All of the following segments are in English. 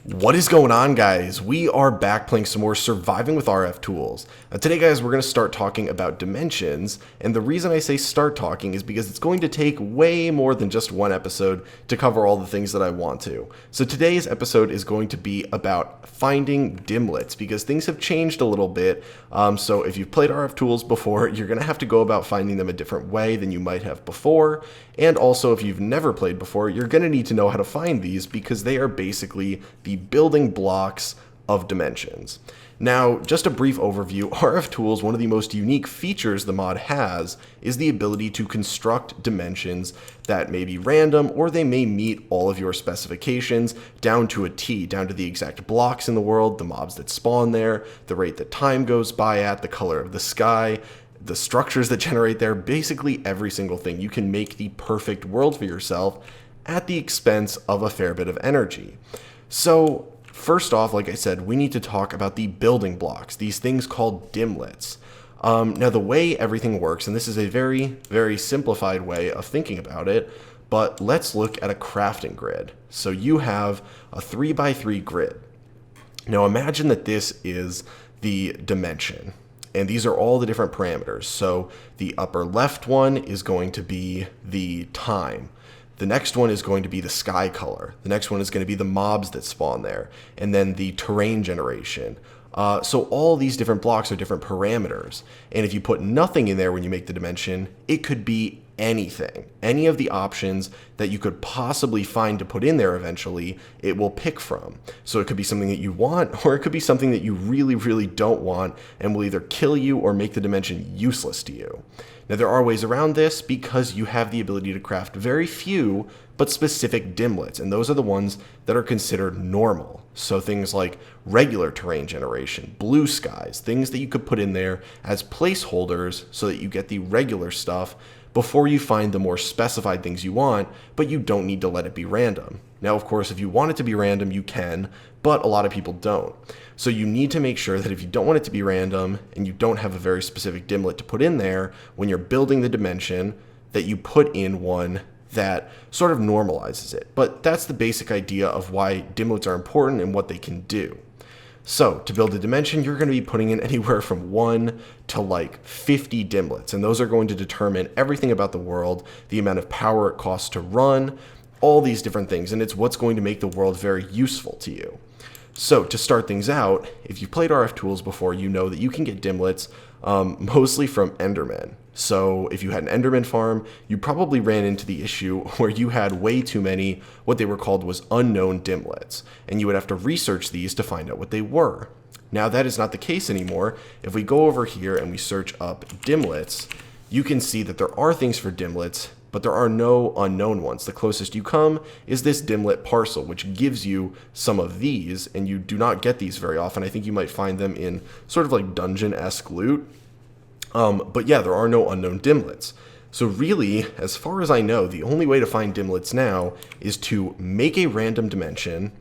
What is going on, guys? We are back playing some more Surviving with RFTools. Today, guys, we're going to start talking about dimensions, and the reason I say start talking is because it's going to take way more than just one episode to cover all the things that I want to. So today's episode is going to be about finding Dimlets, because things have changed a little bit. So if you've played RFTools before, you're going to have to go about finding them a different way than you might have before. And also, if you've never played before, you're going to need to know how to find these because they are basically the building blocks of dimensions. Now, just a brief overview, RFTools, one of the most unique features the mod has is the ability to construct dimensions that may be random, or they may meet all of your specifications down to a T, down to the exact blocks in the world, the mobs that spawn there, the rate that time goes by at, the color of the sky, the structures that generate there, basically every single thing. You can make the perfect world for yourself at the expense of a fair bit of energy. So first off, like I said, we need to talk about the building blocks, these things called Dimlets. Now, the way everything works, and this is a very, very simplified way of thinking about it, but let's look at a crafting grid. So you have a 3x3 grid. Now imagine that this is the dimension, and these are all the different parameters. So the upper left one is going to be the time. The next one is going to be the sky color. The next one is going to be the mobs that spawn there. And then the terrain generation. So all these different blocks are different parameters. And if you put nothing in there when you make the dimension, it could be anything. Any of the options that you could possibly find to put in there eventually, it will pick from. So it could be something that you want, or it could be something that you really, really don't want and will either kill you or make the dimension useless to you. Now, there are ways around this because you have the ability to craft very few but specific Dimlets, and those are the ones that are considered normal. So things like regular terrain generation, blue skies, things that you could put in there as placeholders so that you get the regular stuff before you find the more specified things you want, but you don't need to let it be random. Now, of course, if you want it to be random, you can, but a lot of people don't. So you need to make sure that if you don't want it to be random and you don't have a very specific Dimlet to put in there, when you're building the dimension, that you put in one that sort of normalizes it. But that's the basic idea of why Dimlets are important and what they can do. So to build a dimension, you're going to be putting in anywhere from 1 to like 50 Dimlets, and those are going to determine everything about the world, the amount of power it costs to run, all these different things, and it's what's going to make the world very useful to you. So to start things out, if you've played RFTools before, you know that you can get Dimlets mostly from Endermen. So if you had an Enderman farm, you probably ran into the issue where you had way too many, what they were called was unknown Dimlets, and you would have to research these to find out what they were. Now that is not the case anymore. If we go over here and we search up Dimlets, you can see that there are things for Dimlets, but there are no unknown ones. The closest you come is this Dimlet parcel, which gives you some of these, and you do not get these very often. I think you might find them in sort of like dungeon-esque loot. But yeah, there are no unknown Dimlets. So really, as far as I know, the only way to find Dimlets now is to make a random dimension,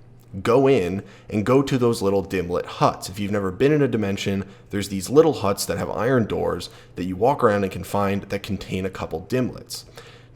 go in, and go to those little Dimlet huts. If you've never been in a dimension, there's these little huts that have iron doors that you walk around and can find that contain a couple Dimlets.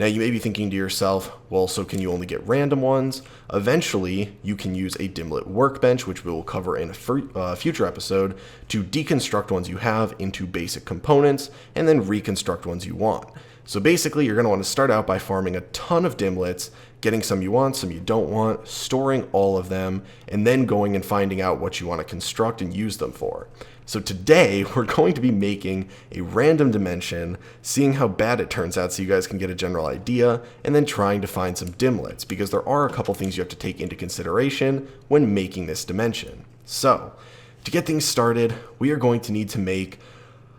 Now you may be thinking to yourself, well, so can you only get random ones? Eventually, you can use a Dimlet workbench, which we will cover in a future episode, to deconstruct ones you have into basic components, and then reconstruct ones you want. So basically, you're going to want to start out by farming a ton of Dimlets, getting some you want, some you don't want, storing all of them, and then going and finding out what you want to construct and use them for. So today, we're going to be making a random dimension, seeing how bad it turns out so you guys can get a general idea, and then trying to find some Dimlets, because there are a couple things you have to take into consideration when making this dimension. So, to get things started, we are going to need to make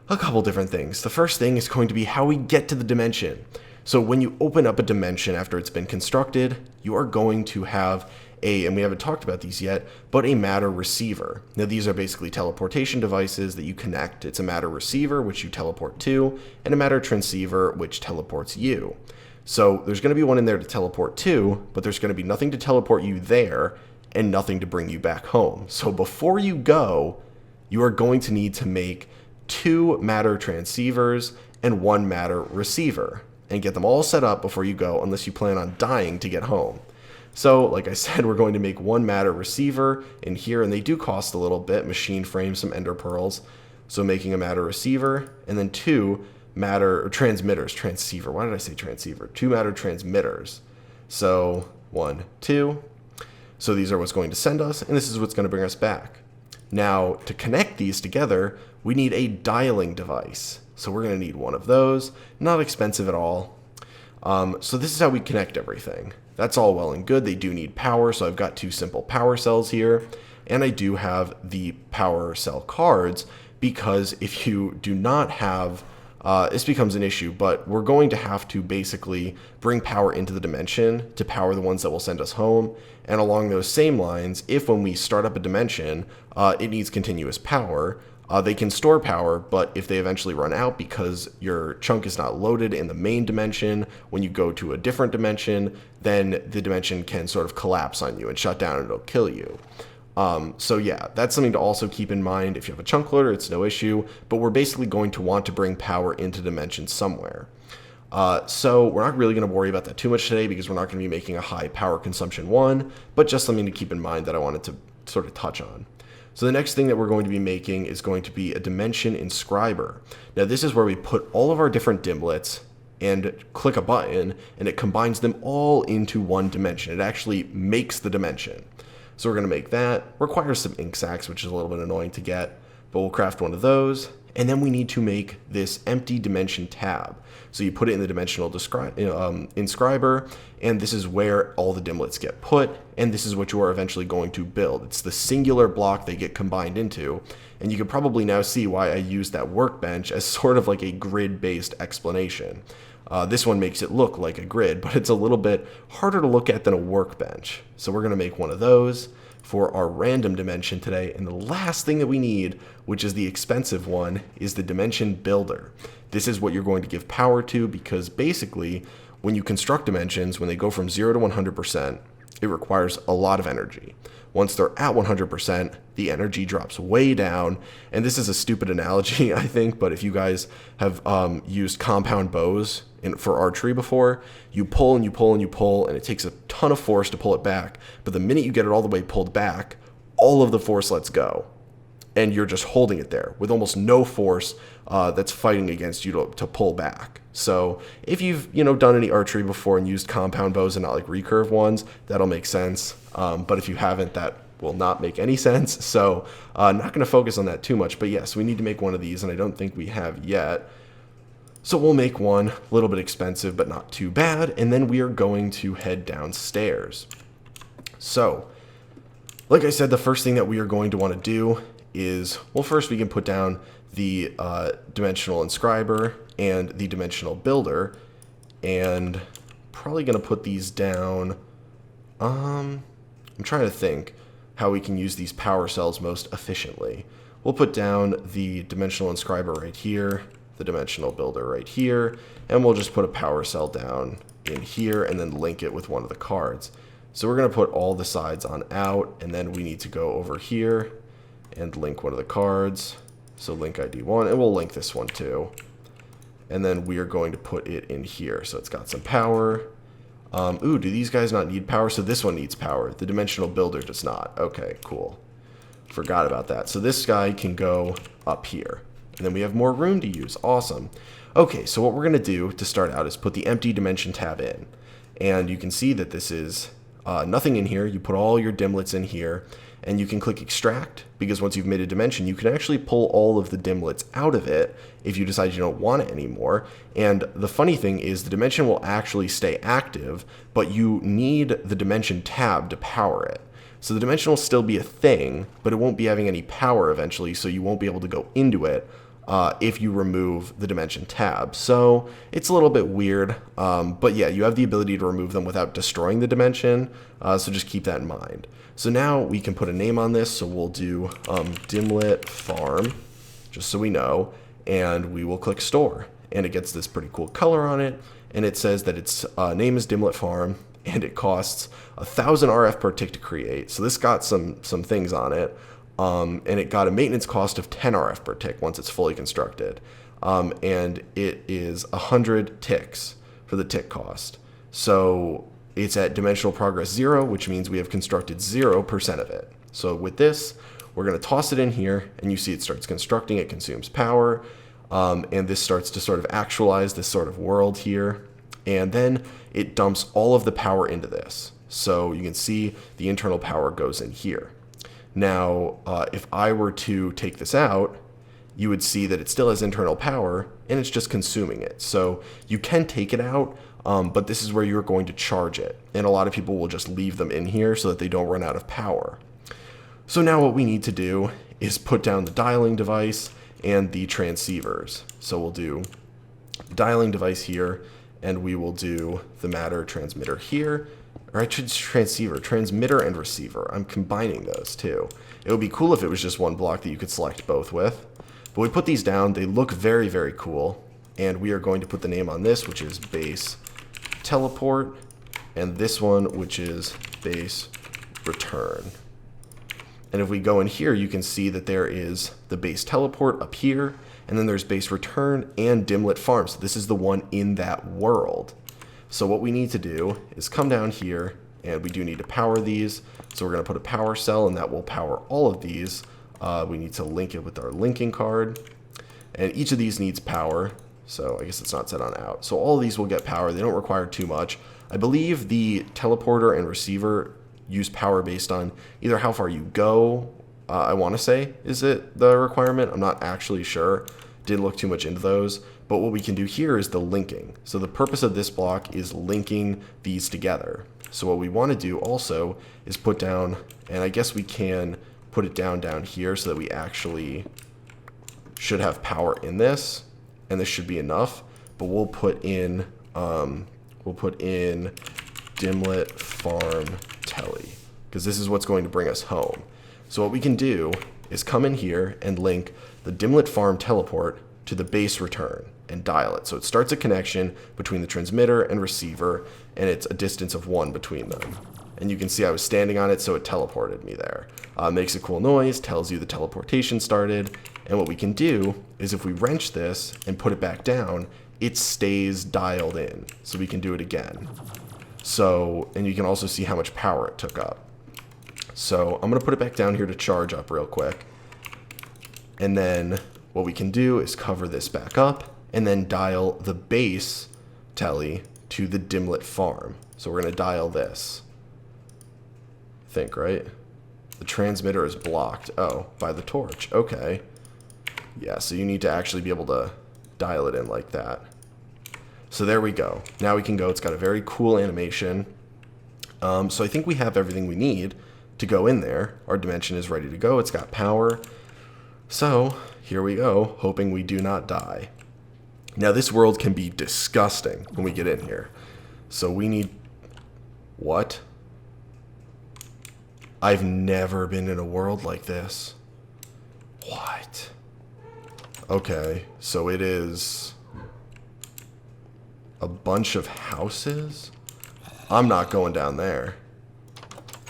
a couple different things. The first thing is going to be how we get to the dimension. So when you open up a dimension after it's been constructed, you are going to have and we haven't talked about these yet, but a matter receiver. Now these are basically teleportation devices that you connect. It's a matter receiver, which you teleport to, and a matter transceiver, which teleports you. So there's going to be one in there to teleport to, but there's going to be nothing to teleport you there, and nothing to bring you back home. So before you go, you are going to need to make 2 matter transceivers and 1 matter receiver, and get them all set up before you go, unless you plan on dying to get home. So like I said, we're going to make one matter receiver in here, and they do cost a little bit, machine frame, some ender pearls. So making a matter receiver, and then 2 matter or transmitters, transceiver. Why did I say transceiver? 2 matter transmitters. So 1, 2. So these are what's going to send us, and this is what's going to bring us back. Now, to connect these together, we need a dialing device. So we're going to need one of those. Not expensive at all. So this is how we connect everything. That's all well and good. They do need power, so I've got 2 simple power cells here. And I do have the power cell cards, because if you do not have, this becomes an issue, but we're going to have to basically bring power into the dimension to power the ones that will send us home. And along those same lines, if when we start up a dimension, it needs continuous power, they can store power, but if they eventually run out because your chunk is not loaded in the main dimension, when you go to a different dimension, then the dimension can sort of collapse on you and shut down, and it'll kill you. So yeah, that's something to also keep in mind. If you have a chunk loader, it's no issue, but we're basically going to want to bring power into dimensions somewhere. So we're not really going to worry about that too much today, because we're not going to be making a high power consumption one, but just something to keep in mind that I wanted to sort of touch on. So the next thing that we're going to be making is going to be a dimension enscriber. Now this is where we put all of our different dimlets and click a button, and it combines them all into one dimension. It actually makes the dimension. So we're going to make that. Requires some ink sacs, which is a little bit annoying to get, but we'll craft one of those. And then we need to make this empty dimension tab. So you put it in the dimensional enscriber, and this is where all the dimlets get put, and this is what you are eventually going to build. It's the singular block they get combined into, and you can probably now see why I used that workbench as sort of like a grid-based explanation. This one makes it look like a grid, but it's a little bit harder to look at than a workbench. So we're going to make one of those for our random dimension today. And the last thing that we need, which is the expensive one, is the dimension builder. This is what you're going to give power to, because basically when you construct dimensions, when they go from 0 to 100%, it requires a lot of energy. Once they're at 100%, the energy drops way down. And this is a stupid analogy, I think, but if you guys have used compound bows for archery before, you pull and you pull and you pull, and it takes a ton of force to pull it back. But the minute you get it all the way pulled back, all of the force lets go. And you're just holding it there with almost no force that's fighting against you to pull back. So if you've done any archery before and used compound bows and not like recurve ones, that'll make sense. But if you haven't, that will not make any sense. So not going to focus on that too much. But yes, we need to make one of these, and I don't think we have yet. So we'll make one, a little bit expensive, but not too bad. And then we are going to head downstairs. So, like I said, the first thing that we are going to want to do is, well, first we can put down the dimensional enscriber and the dimensional builder. And probably going to put these down. I'm trying to think how we can use these power cells most efficiently. We'll put down the dimensional enscriber right here, the dimensional builder right here, and we'll just put a power cell down in here and then link it with one of the cards. So we're going to put all the sides on out, and then we need to go over here and link one of the cards. So link ID 1, and we'll link this one too. And then we are going to put it in here. So it's got some power. Ooh, do these guys not need power? So this one needs power. The dimensional builder does not. Okay, cool. Forgot about that. So this guy can go up here. And then we have more room to use. Awesome. Okay, so what we're going to do to start out is put the empty dimension tab in. And you can see that this is nothing in here. You put all your dimlets in here, and you can click extract, because once you've made a dimension, you can actually pull all of the dimlets out of it if you decide you don't want it anymore. And the funny thing is the dimension will actually stay active, but you need the dimension tab to power it. So the dimension will still be a thing, but it won't be having any power eventually, so you won't be able to go into it if you remove the dimension tab. So it's a little bit weird, but yeah, you have the ability to remove them without destroying the dimension, so just keep that in mind. So now we can put a name on this, so we'll do Dimlet Farm, just so we know, and we will click Store. And it gets this pretty cool color on it, and it says that its name is Dimlet Farm, and it costs 1,000 RF per tick to create. So this got some things on it, and it got a maintenance cost of 10 RF per tick once it's fully constructed. And it is 100 ticks for the tick cost. So it's at dimensional progress 0, which means we have constructed 0% of it. So with this, we're going to toss it in here, and you see it starts constructing, it consumes power, and this starts to sort of actualize this sort of world here, and then it dumps all of the power into this. So you can see the internal power goes in here. Now, if I were to take this out, you would see that it still has internal power, and it's just consuming it. So you can take it out, but this is where you're going to charge it. And a lot of people will just leave them in here so that they don't run out of power. So now what we need to do is put down the dialing device and the transceivers. So we'll do dialing device here, and we will do the matter transmitter here. Or I should transmitter and receiver. I'm combining those too. It would be cool if it was just one block that you could select both with. But we put these down, they look very, very cool. And we are going to put the name on this, which is base teleport, and this one, which is base return. And if we go in here, you can see that there is the base teleport up here, and then there's base return and Dimlet farm. So this is the one in that world. So what we need to do is come down here, and we do need to power these. So we're going to put a power cell, and that will power all of these. We need to link it with our linking card. And each of these needs power. So I guess it's not set on out. So all of these will get power. They don't require too much. I believe the teleporter and receiver use power based on either how far you go, I want to say, is it the requirement? I'm not actually sure. Didn't look too much into those. But what we can do here is the linking. So the purpose of this block is linking these together. So what we want to do also is put down, and I guess we can put it down here so that we actually should have power in this, and this should be enough. But we'll put in Dimlet farm tele, because this is what's going to bring us home. So what we can do is come in here and link the Dimlet farm teleport to the base return and dial it. So it starts a connection between the transmitter and receiver, and it's a distance of 1 between them. And you can see I was standing on it, so it teleported me there. Makes a cool noise, tells you the teleportation started. And what we can do is if we wrench this and put it back down, it stays dialed in. So we can do it again. So, and you can also see how much power it took up. So I'm going to put it back down here to charge up real quick. And then what we can do is cover this back up and then dial the base tele to the Dimlet farm. So we're going to dial this. I think, right? The transmitter is blocked. Oh, by the torch. Okay. Yeah, so you need to actually be able to dial it in like that. So there we go. Now we can go. It's got a very cool animation. So I think we have everything we need to go in there. Our dimension is ready to go. It's got power. So here we go, hoping we do not die. Now this world can be disgusting when we get in here. So we need... What? I've never been in a world like this. What? Okay, so it is a bunch of houses? I'm not going down there.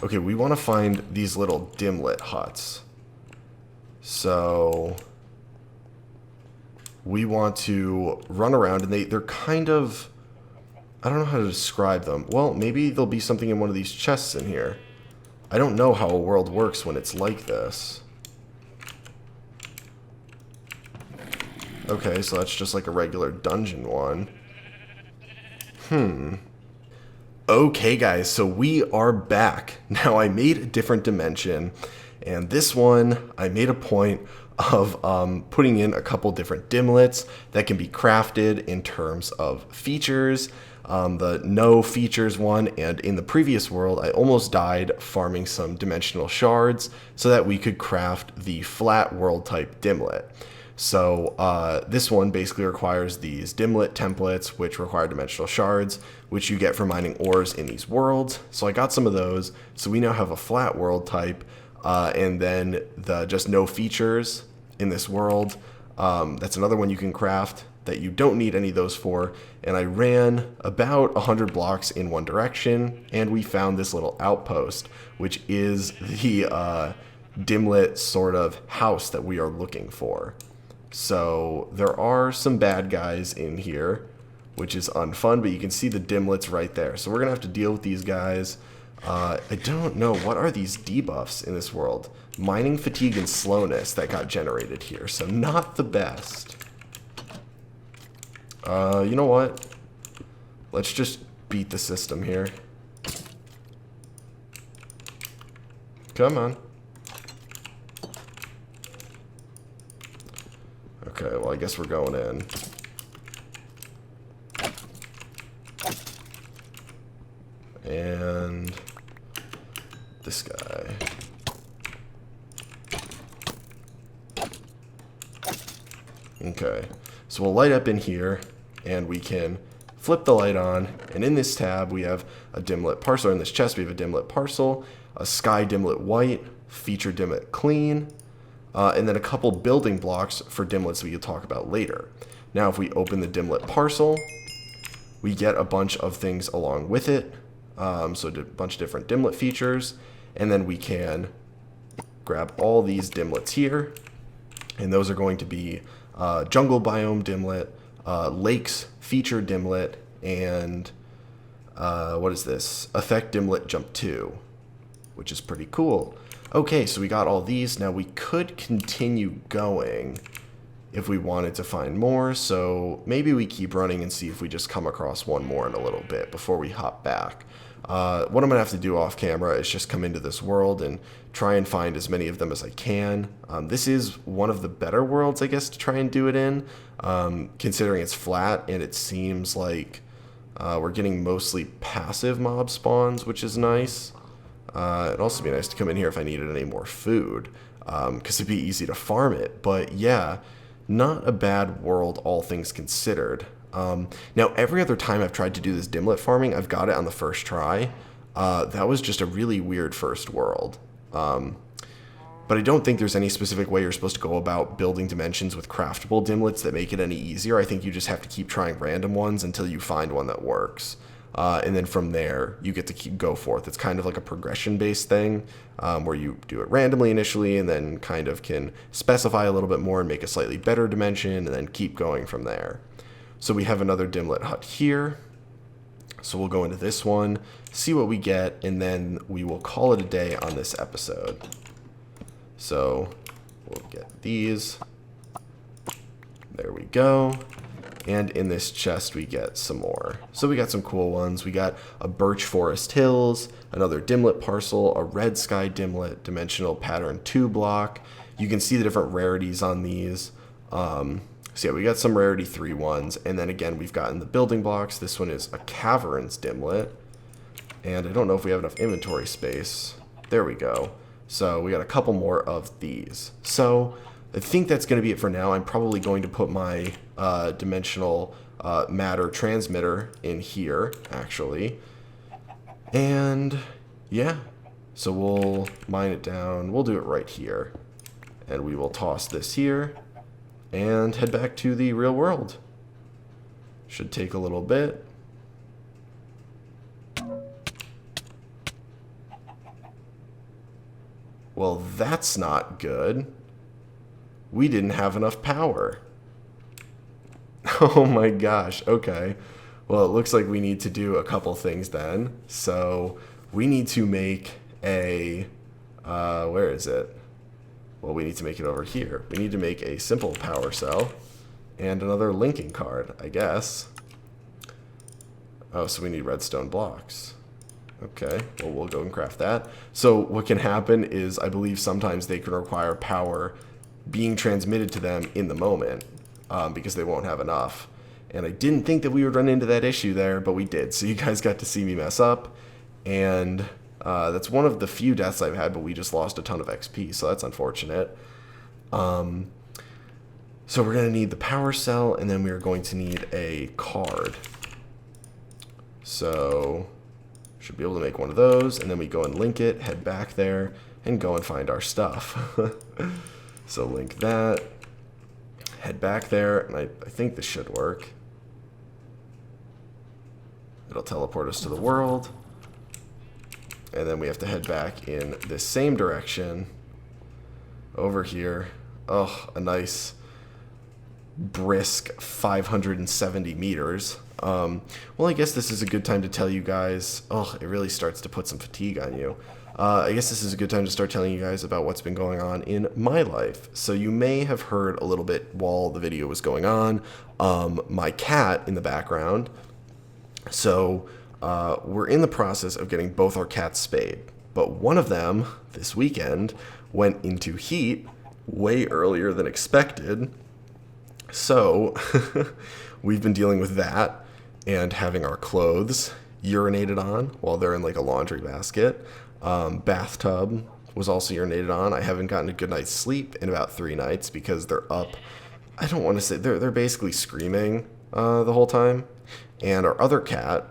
Okay, we want to find these little Dimlet huts. So we want to run around, and they're kind of... I don't know how to describe them. Well, maybe there'll be something in one of these chests in here. I don't know how a world works when it's like this. Okay, so that's just like a regular dungeon one. Okay, guys, so we are back. Now, I made a different dimension, and this one, I made a point of putting in a couple different Dimlets that can be crafted in terms of features. The no features one, and in the previous world I almost died farming some dimensional shards so that we could craft the flat world type Dimlet. So this one basically requires these Dimlet templates, which require dimensional shards, which you get from mining ores in these worlds. So I got some of those, so we now have a flat world type, and then the just no features in this world. That's another one you can craft that you don't need any of those for. And I ran about 100 blocks in one direction, and we found this little outpost, which is the Dimlet sort of house that we are looking for. So there are some bad guys in here, which is unfun, but you can see the Dimlets right there. So we're going to have to deal with these guys. I don't know. What are these debuffs in this world? Mining fatigue and slowness that got generated here. So not the best. You know what? Let's just beat the system here. Come on. Okay, well, I guess we're going in. And this guy. Okay, so we'll light up in here, and we can flip the light on, and in this tab we have a Dimlet parcel. In this chest we have a Dimlet parcel, a sky Dimlet white, feature Dimlet clean, and then a couple building blocks for Dimlets we can talk about later. Now if we open the Dimlet parcel, we get a bunch of things along with it, so a bunch of different Dimlet features, and then we can grab all these Dimlets here, and those are going to be jungle biome Dimlet, lakes feature Dimlet, and what is this? Effect Dimlet Jump 2, which is pretty cool. Okay, so we got all these. Now we could continue going if we wanted to find more, so maybe we keep running and see if we just come across one more in a little bit before we hop back. What I'm going to have to do off camera is just come into this world and try and find as many of them as I can. This is one of the better worlds, I guess, to try and do it in, considering it's flat and it seems like we're getting mostly passive mob spawns, which is nice. It'd also be nice to come in here if I needed any more food, because it'd be easy to farm it. But yeah, not a bad world, all things considered. Now, every other time I've tried to do this Dimlet farming, I've got it on the first try. That was just a really weird first world. But I don't think there's any specific way you're supposed to go about building dimensions with craftable Dimlets that make it any easier. I think you just have to keep trying random ones until you find one that works. And then from there, you get to go forth. It's kind of like a progression-based thing, where you do it randomly initially and then kind of can specify a little bit more and make a slightly better dimension and then keep going from there. So we have another Dimlet hut here. So we'll go into this one, see what we get, and then we will call it a day on this episode. So we'll get these. There we go. And in this chest we get some more. So we got some cool ones. We got a Birch Forest Hills, another Dimlet parcel, a Red Sky Dimlet, Dimensional Pattern 2 block. You can see the different rarities on these. So yeah, we got some rarity 3 ones, and then again we've gotten the building blocks. This one is a Caverns Dimlet, and I don't know if we have enough inventory space. There we go. So we got a couple more of these. So I think that's going to be it for now. I'm probably going to put my dimensional matter transmitter in here, actually. And yeah, so we'll mine it down. We'll do it right here. And we will toss this here and head back to the real world. Should take a little bit. Well, that's not good. We didn't have enough power. Oh my gosh, okay. Well, it looks like we need to do a couple things then. So we need to make a, where is it? Well, we need to make it over here. We need to make a simple power cell and another linking card, I guess. Oh, so we need redstone blocks. Okay, well, we'll go and craft that. So what can happen is, I believe sometimes they can require power being transmitted to them in the moment, because they won't have enough. And I didn't think that we would run into that issue there, but we did. So you guys got to see me mess up, and that's one of the few deaths I've had, but we just lost a ton of XP, so that's unfortunate. So we're going to need the power cell, and then we're going to need a card. So should be able to make one of those, and then we go and link it, head back there, and go and find our stuff. So link that, head back there, and I think this should work. It'll teleport us to the world. And then we have to head back in this same direction over here. Oh, a nice brisk 570 meters. Well, I guess this is a good time to tell you guys. Oh, it really starts to put some fatigue on you. I guess this is a good time to start telling you guys about what's been going on in my life. So you may have heard a little bit while the video was going on, my cat in the background. So we're in the process of getting both our cats spayed. But one of them, this weekend, went into heat way earlier than expected. So we've been dealing with that and having our clothes urinated on while they're in like a laundry basket. Bathtub was also urinated on. I haven't gotten a good night's sleep in about 3 nights because they're up. I don't want to say they're basically screaming the whole time. And our other cat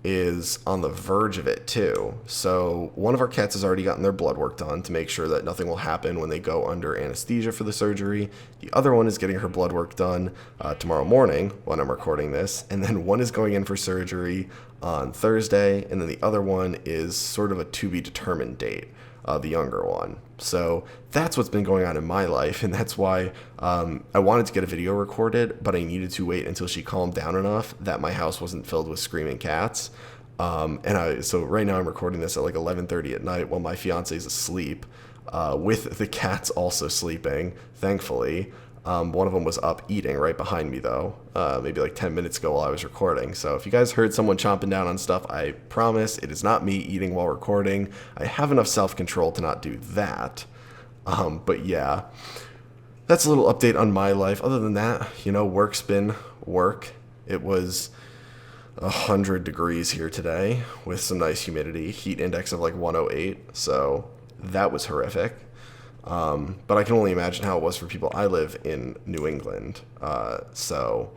is on the verge of it too. So one of our cats has already gotten their blood work done to make sure that nothing will happen when they go under anesthesia for the surgery. The other one is getting her blood work done tomorrow morning when I'm recording this. And then one is going in for surgery on Thursday. And then the other one is sort of a to be determined date, the younger one. So that's what's been going on in my life, and that's why I wanted to get a video recorded, but I needed to wait until she calmed down enough that my house wasn't filled with screaming cats. So right now I'm recording this at like 11:30 at night while my fiance is asleep, with the cats also sleeping, thankfully. One of them was up eating right behind me, though, maybe like 10 minutes ago while I was recording. So if you guys heard someone chomping down on stuff, I promise it is not me eating while recording. I have enough self-control to not do that. But yeah, that's a little update on my life. Other than that, work's been work. It was 100 degrees here today with some nice humidity, heat index of like 108. So that was horrific. But I can only imagine how it was for people. I live in New England, so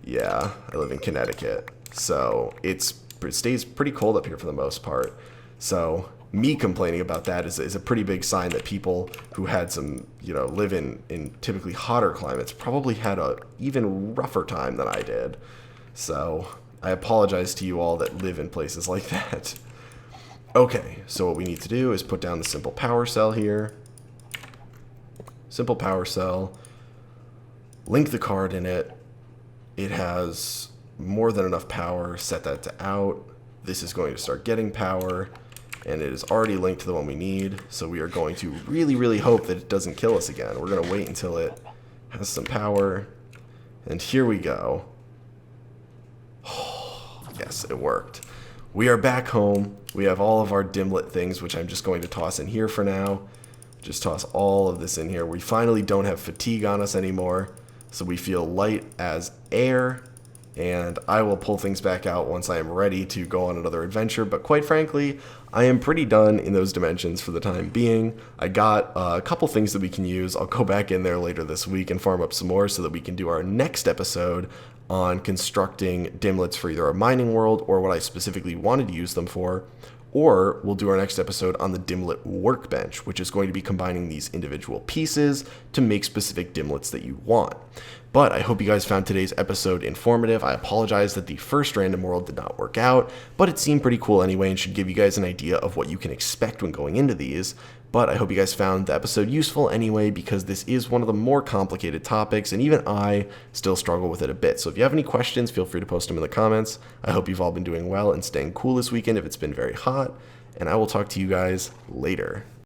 yeah, I live in Connecticut, so it stays pretty cold up here for the most part. So me complaining about that is a pretty big sign that people who had some, live in typically hotter climates probably had a even rougher time than I did. So I apologize to you all that live in places like that. Okay, so what we need to do is put down the simple power cell here. Simple power cell, link the card in it. It has more than enough power. Set that to out. This is going to start getting power, and it is already linked to the one we need. So we are going to really, really hope that it doesn't kill us again. We're going to wait until it has some power, and here we go. Yes, it worked. We are back home. We have all of our Dimlet things, which I'm just going to toss in here for now. Just toss all of this in here. We finally don't have fatigue on us anymore, so we feel light as air, and I will pull things back out once I am ready to go on another adventure. But quite frankly, I am pretty done in those dimensions for the time being. I got a couple things that we can use. I'll go back in there later this week and farm up some more so that we can do our next episode on constructing Dimlets for either a mining world or what I specifically wanted to use them for. Or we'll do our next episode on the Dimlet workbench, which is going to be combining these individual pieces to make specific Dimlets that you want. But I hope you guys found today's episode informative. I apologize that the first random world did not work out, but it seemed pretty cool anyway and should give you guys an idea of what you can expect when going into these. But I hope you guys found the episode useful anyway, because this is one of the more complicated topics, and even I still struggle with it a bit. So if you have any questions, feel free to post them in the comments. I hope you've all been doing well and staying cool this weekend if it's been very hot, and I will talk to you guys later.